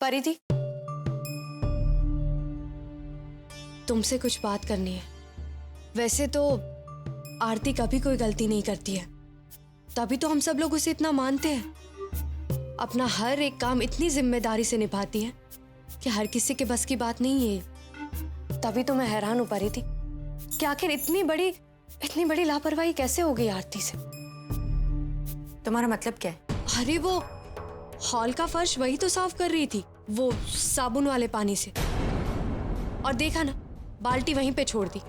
परिधि, तुमसे कुछ बात करनी है। वैसे तो आरती कभी कोई गलती नहीं करती है, तभी तो हम सब लोग उसे इतना मानते हैं। अपना हर एक काम इतनी जिम्मेदारी से निभाती है कि हर किसी के बस की बात नहीं है। तभी तो मैं हैरान हूं परिधि कि आखिर इतनी बड़ी लापरवाही कैसे हो गई आरती से। तुम्हारा मतलब क्या है? अरे वो हॉल का फर्श वही तो साफ कर रही थी, वो साबुन वाले पानी से, और देखा ना बाल्टी वहीं पे छोड़ दी।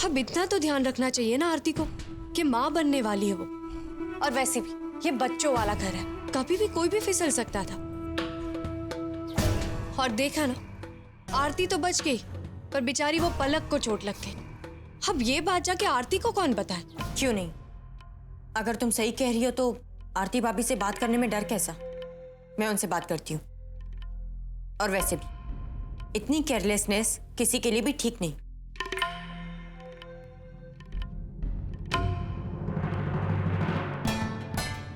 अब इतना तो ध्यान रखना चाहिए ना आरती को कि माँ बनने वाली है वो, और वैसे भी ये बच्चों वाला घर है, कभी भी कोई भी फिसल सकता था। और देखा ना आरती तो बच गई, पर बेचारी वो पलक को चोट लग गई। अब ये बात जाके आरती को कौन बताए? क्यों नहीं? अगर तुम सही कह रही हो तो आरती भाभी से बात करने में डर कैसा? मैं उनसे बात करती हूँ। और वैसे भी इतनी केयरलेसनेस किसी के लिए भी ठीक नहीं।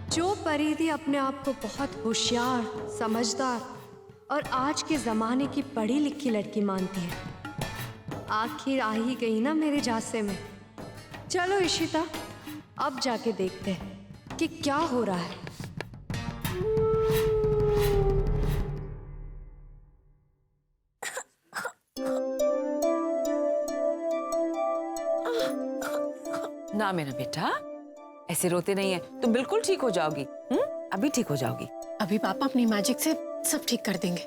जो परिधि अपने आप को बहुत होशियार, समझदार और आज के जमाने की पढ़ी लिखी लड़की मानती है, आखिर आ ही गई ना मेरे झांसे में। चलो इशिता, अब जाके देखते हैं कि क्या हो रहा है। ना मेरा बेटा, ऐसे रोते नहीं है, तुम बिल्कुल ठीक हो जाओगी। अभी ठीक हो जाओगी। अभी पापा अपनी मैजिक से सब ठीक कर देंगे।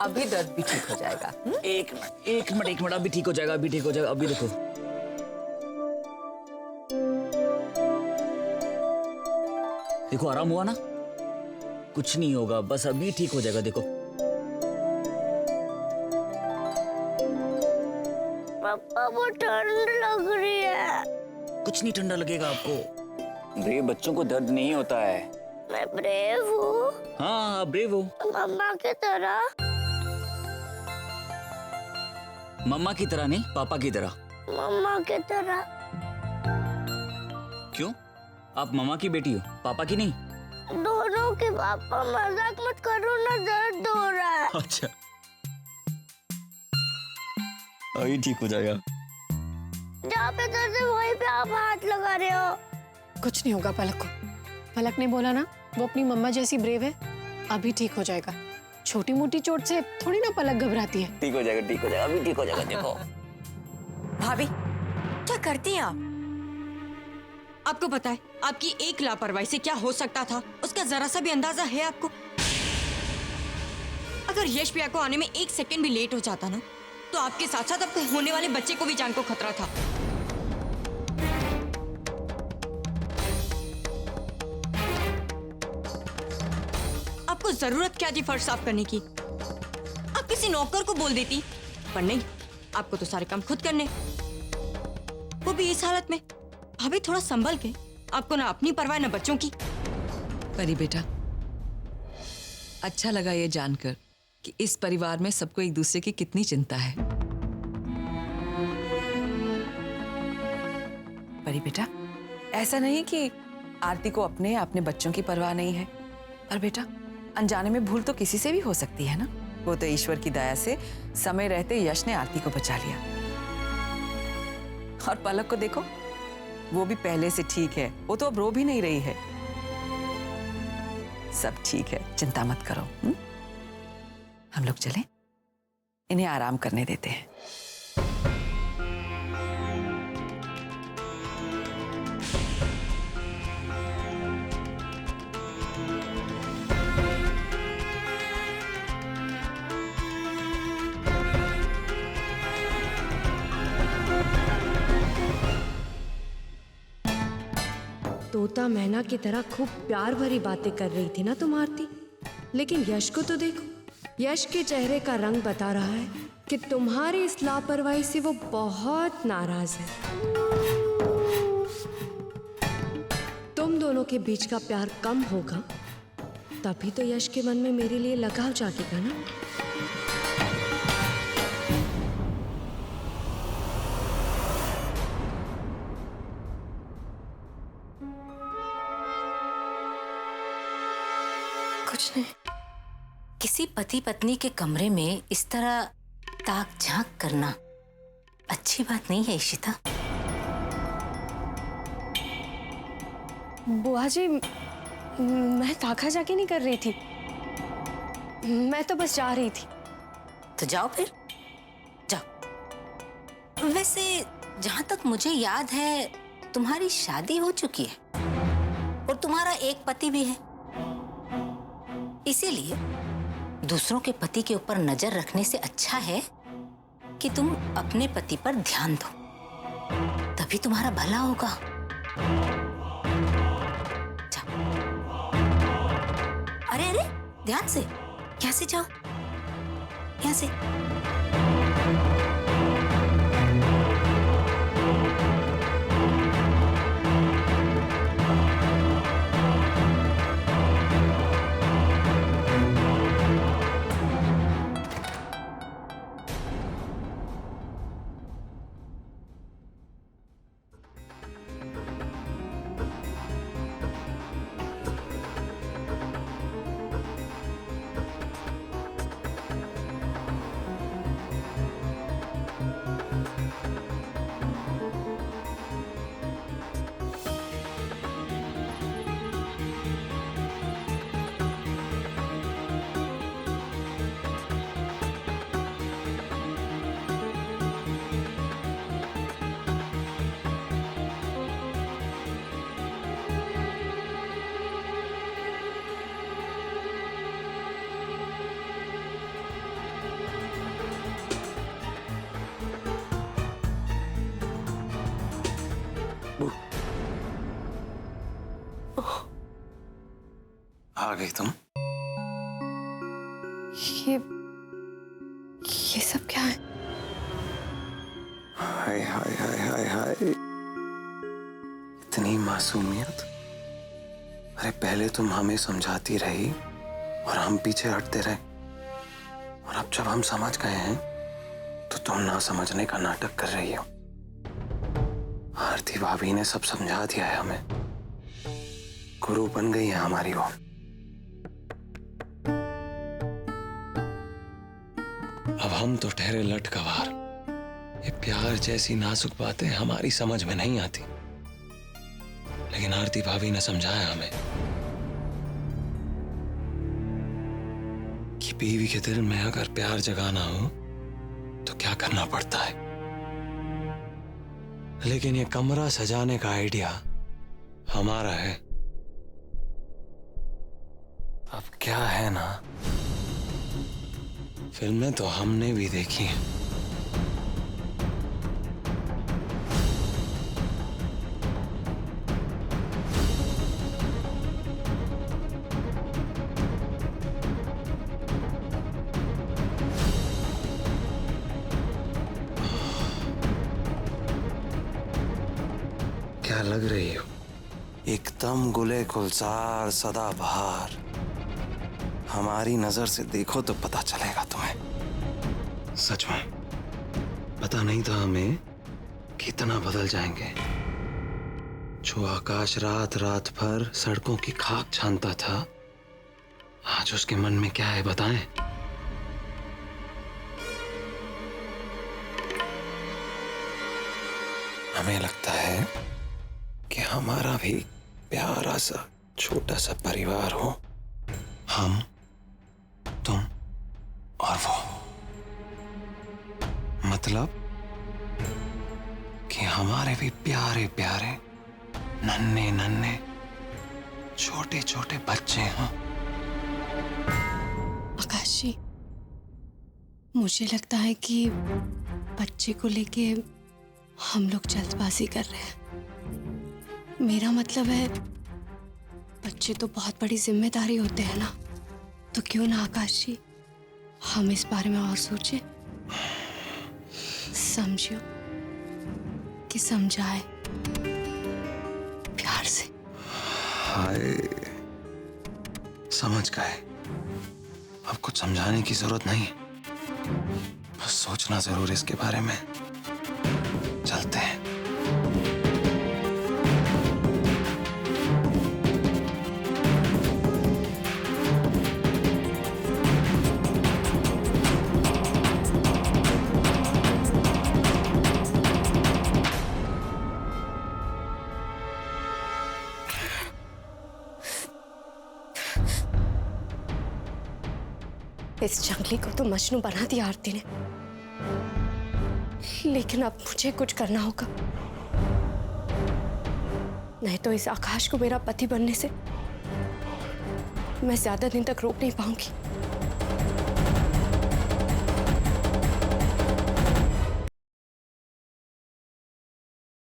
अभी दर्द भी ठीक हो जाएगा। एक मिनट, अभी ठीक हो जाएगा, अभी ठीक हो जाएगा। अभी देखो, देखो आराम हुआ ना, कुछ नहीं होगा, बस अभी ठीक हो जाएगा। देखो पापा वो ठंड लग रही है। कुछ नहीं ठंडा लगेगा आपको। ब्रेव बच्चों को दर्द नहीं होता है। मैं ब्रेव हूँ। हाँ ब्रेव हो, मम्मा की तरह। मम्मा की तरह नहीं, पापा की तरह। मम्मा की तरह। क्यों? आप मम्मा की बेटी हो, पापा की नहीं? दोनों की। पापा मजाक मत करो ना, दर्द हो रहा है। अच्छा, अभी ठीक हो जाएगा। जहाँ पे दर्द है वहीं पे आप हाथ लगा रहे हो। कुछ नहीं होगा पलक को। पलक ने बोला ना वो अपनी मम्मा जैसी ब्रेव है, अभी ठीक हो जाएगा। छोटी मोटी चोट से थोड़ी ना पलक घबराती है। ठीक हो जाएगा, ठीक हो जाएगा, अभी ठीक हो जाएगा। देखो भाभी क्या करती हैं आप? आपको पता है आपकी एक लापरवाही से क्या हो सकता था, उसका जरा सा भी अंदाजा है आपको? अगर यश भैया को आने में 1 सेकंड भी लेट हो जाता ना, तो आपके साथ साथ आपको होने वाले बच्चे को भी जान को खतरा था। आपको जरूरत क्या थी फर्श साफ करने की? आप किसी नौकर को बोल देती, पर नहीं, आपको तो सारे काम खुद करने, वो भी इस हालत में। भाभी थोड़ा संभल के, आपको ना अपनी परवाह ना बच्चों की। परी बेटा, अच्छा लगा ये जानकर कि इस परिवार में सबको एक दूसरे की कितनी चिंता है। परी बेटा, ऐसा नहीं कि आरती को अपने बच्चों की परवाह नहीं है, पर बेटा अनजाने में भूल तो किसी से भी हो सकती है ना। वो तो ईश्वर की दया से समय रहते यश ने आरती को बचा लिया। और पलक को देखो, वो भी पहले से ठीक है, वो तो अब रो भी नहीं रही है। सब ठीक है, चिंता मत करो। हम लोग चलें, इन्हें आराम करने देते हैं। तोता मैना की तरह खूब प्यार भरी बातें कर रही थी ना तुम आरती, लेकिन यश को तो देखो, यश के चेहरे का रंग बता रहा है कि तुम्हारी इस लापरवाही से वो बहुत नाराज है। तुम दोनों के बीच का प्यार कम होगा, तभी तो यश के मन में मेरे लिए लगाव जागेगा ना। कुछ नहीं। किसी पति पत्नी के कमरे में इस तरह ताक झांक करना अच्छी बात नहीं है इशिता। बुआ जी, मैं ताका जाके नहीं कर रही थी, मैं तो बस जा रही थी। तो जाओ फिर, जाओ। वैसे जहां तक मुझे याद है तुम्हारी शादी हो चुकी है और तुम्हारा एक पति भी है, इसीलिए दूसरों के पति के ऊपर नजर रखने से अच्छा है कि तुम अपने पति पर ध्यान दो, तभी तुम्हारा भला होगा। जाओ। अरे अरे ध्यान से, यहाँ से जाओ, यहाँ से। आ गई तुम? ये सब क्या है? हाय हाय हाय हाय हाय, इतनी मासूमियत। अरे पहले तुम हमें समझाती रही और हम पीछे हटते रहे, और अब जब हम समझ गए हैं तो तुम ना समझने का नाटक कर रही हो। आरती भाभी ने सब समझा दिया है हमें, गुरु बन गई है हमारी वो। अब हम तो ठहरे लटकवार, ये प्यार जैसी नाजुक बातें हमारी समझ में नहीं आती, लेकिन आरती भाभी ने समझाया हमें कि बीवी के दिल में अगर प्यार जगाना हो तो क्या करना पड़ता है। लेकिन ये कमरा सजाने का आइडिया हमारा है। अब क्या है ना, फिल्में तो हमने भी देखी हैं। क्या लग रही हो? एकदम गुले गुलजार सदाबहार। हमारी नजर से देखो तो पता चलेगा तुम्हें। सच में पता नहीं था हमें कितना बदल जाएंगे। जो आकाश रात रात भर सड़कों की खाक छानता था, आज उसके मन में क्या है बताएं? हमें लगता है कि हमारा भी प्यारा सा छोटा सा परिवार हो, हम, तुम और वो। मतलब कि हमारे भी प्यारे प्यारे नन्हे नन्हे छोटे छोटे बच्चे हों। आकाश जी, मुझे लगता है कि बच्चे को लेके हम लोग जल्दबाजी कर रहे हैं। मेरा मतलब है, बच्चे तो बहुत बड़ी जिम्मेदारी होते हैं ना, तो क्यों ना आकाश जी हम इस बारे में और सोचें, समझियो कि समझाए प्यार से। हाय, समझ गए। अब कुछ समझाने की जरूरत नहीं, बस सोचना जरूर इसके बारे में। चलते हैं। इस जंगली को तो मजनू बना दिया आरती ने, लेकिन अब मुझे कुछ करना होगा, नहीं तो इस आकाश को मेरा पति बनने से मैं ज्यादा दिन तक रोक नहीं पाऊंगी।